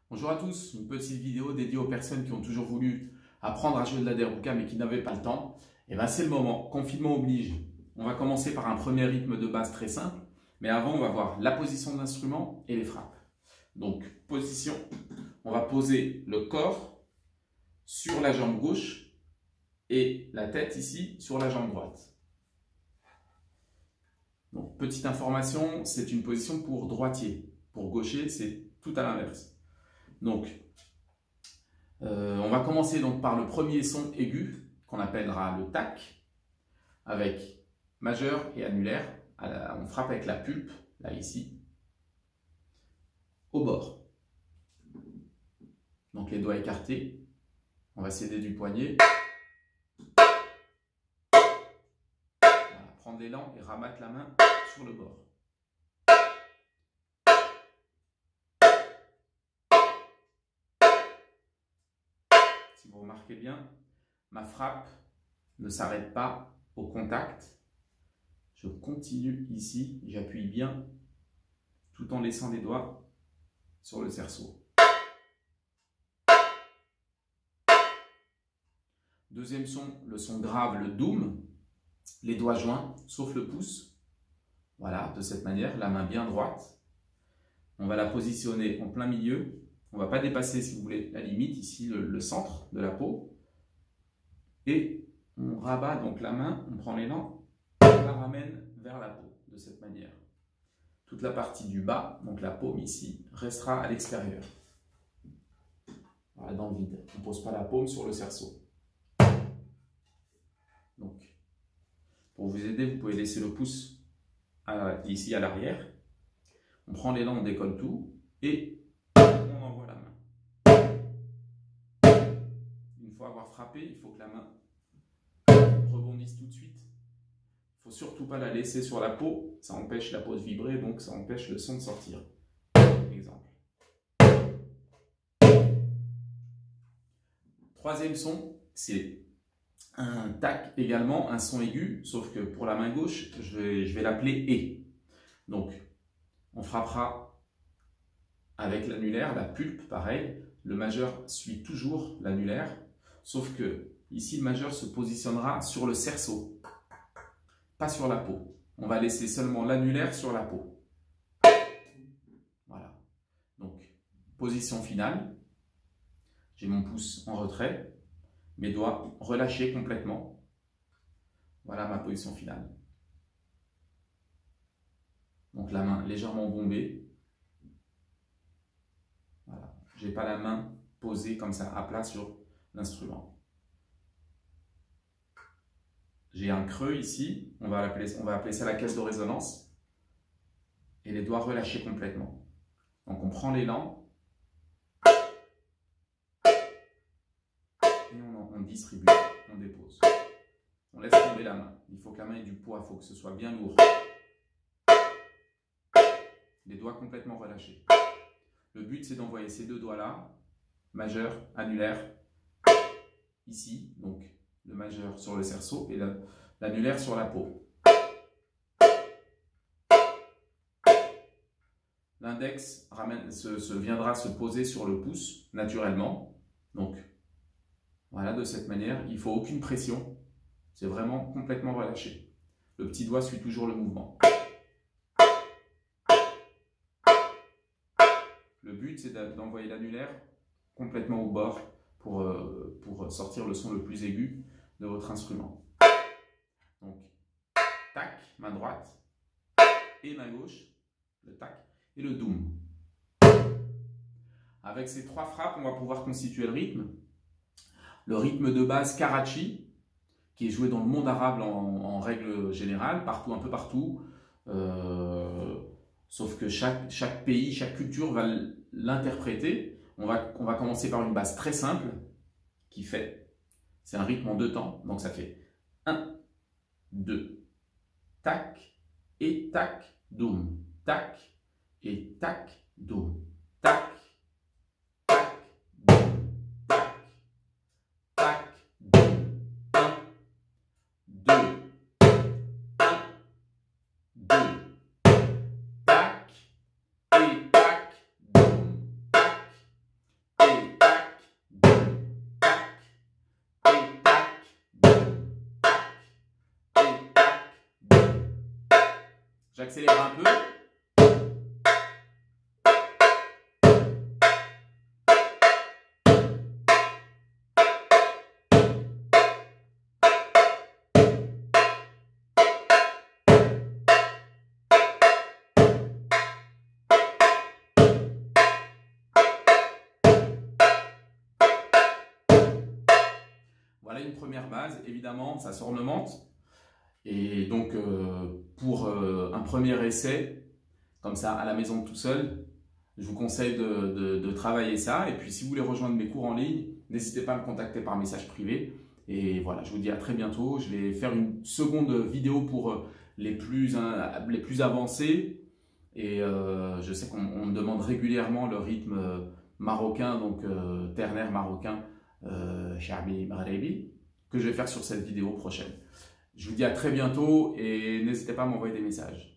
Bonjour à tous, une petite vidéo dédiée aux personnes qui ont toujours voulu apprendre à jouer de la derbuka mais qui n'avaient pas le temps. Et bien c'est le moment, confinement oblige. On va commencer par un premier rythme de base très simple, mais avant on va voir la position de l'instrument et les frappes. Donc position, on va poser le corps sur la jambe gauche et la tête ici sur la jambe droite. Donc petite information, c'est une position pour droitier. Pour gaucher, c'est tout à l'inverse. Donc, on va commencer donc par le premier son aigu, qu'on appellera le tac, avec majeur et annulaire. On frappe avec la pulpe, là ici, au bord. Donc les doigts écartés, on va s'aider du poignet. Voilà, prendre l'élan et rabattre la main sur le bord. Si vous remarquez bien, ma frappe ne s'arrête pas au contact. Je continue ici, j'appuie bien, tout en laissant les doigts sur le cerceau. Deuxième son, le son grave, le doum. Les doigts joints, sauf le pouce. Voilà, de cette manière, la main bien droite. On va la positionner en plein milieu. On ne va pas dépasser, si vous voulez, la limite, ici, le centre de la peau. Et on rabat donc la main, on prend l'élan, on la ramène vers la peau, de cette manière. Toute la partie du bas, donc la paume ici, restera à l'extérieur. Voilà, dans le vide. On ne pose pas la paume sur le cerceau. Donc, pour vous aider, vous pouvez laisser le pouce ici à l'arrière. On prend l'élan, on décolle tout et on envoie la main. Une fois avoir frappé, il faut que la main rebondisse tout de suite. Il ne faut surtout pas la laisser sur la peau, ça empêche la peau de vibrer, donc ça empêche le son de sortir. Exemple. Troisième son, c'est un tac également, un son aigu, sauf que pour la main gauche, je vais l'appeler et. Donc, on frappera avec l'annulaire, la pulpe, pareil. Le majeur suit toujours l'annulaire, sauf que ici, le majeur se positionnera sur le cerceau, pas sur la peau. On va laisser seulement l'annulaire sur la peau. Voilà. Donc, position finale. J'ai mon pouce en retrait, mes doigts relâchés complètement. Voilà ma position finale. Donc la main légèrement bombée. Voilà. Je n'ai pas la main posée comme ça à plat sur l'instrument. J'ai un creux ici, on va appeler ça la caisse de résonance. Et les doigts relâchés complètement. Donc on prend l'élan. Et on distribue, on dépose. On laisse tomber la main. Il faut que la main ait du poids, il faut que ce soit bien lourd. Les doigts complètement relâchés. Le but, c'est d'envoyer ces deux doigts-là, majeur, annulaire, ici, donc le majeur sur le cerceau et l'annulaire sur la peau. L'index viendra se poser sur le pouce, naturellement. Donc, voilà, de cette manière, il ne faut aucune pression. C'est vraiment complètement relâché. Le petit doigt suit toujours le mouvement. Le but, c'est d'envoyer l'annulaire complètement au bord pour sortir le son le plus aigu de votre instrument. Donc, tac, main droite, et main gauche, le tac, et le doum. Avec ces trois frappes, on va pouvoir constituer le rythme. Le rythme de base Karachi, qui est joué dans le monde arabe en règle générale, partout, un peu partout. Sauf que chaque pays, chaque culture va l'interpréter. On va commencer par une base très simple qui fait, c'est un rythme en deux temps, donc ça fait 1, 2, tac, et tac, doum, tac, et tac, doum, tac, tac, doum, tac, tac, doum, 1, 2, 1, 2, tac, et tac, doum, tac, J'accélère un peu. Voilà une première base, évidemment, ça s'ornemente. Et donc, pour un premier essai, comme ça, à la maison tout seul, je vous conseille de travailler ça. Et puis, si vous voulez rejoindre mes cours en ligne, n'hésitez pas à me contacter par message privé. Et voilà, je vous dis à très bientôt. Je vais faire une seconde vidéo pour les plus avancés. Et je sais qu'on me demande régulièrement le rythme marocain, donc ternaire marocain, Sha'bi Maghrebi, que je vais faire sur cette vidéo prochaine. Je vous dis à très bientôt et n'hésitez pas à m'envoyer des messages.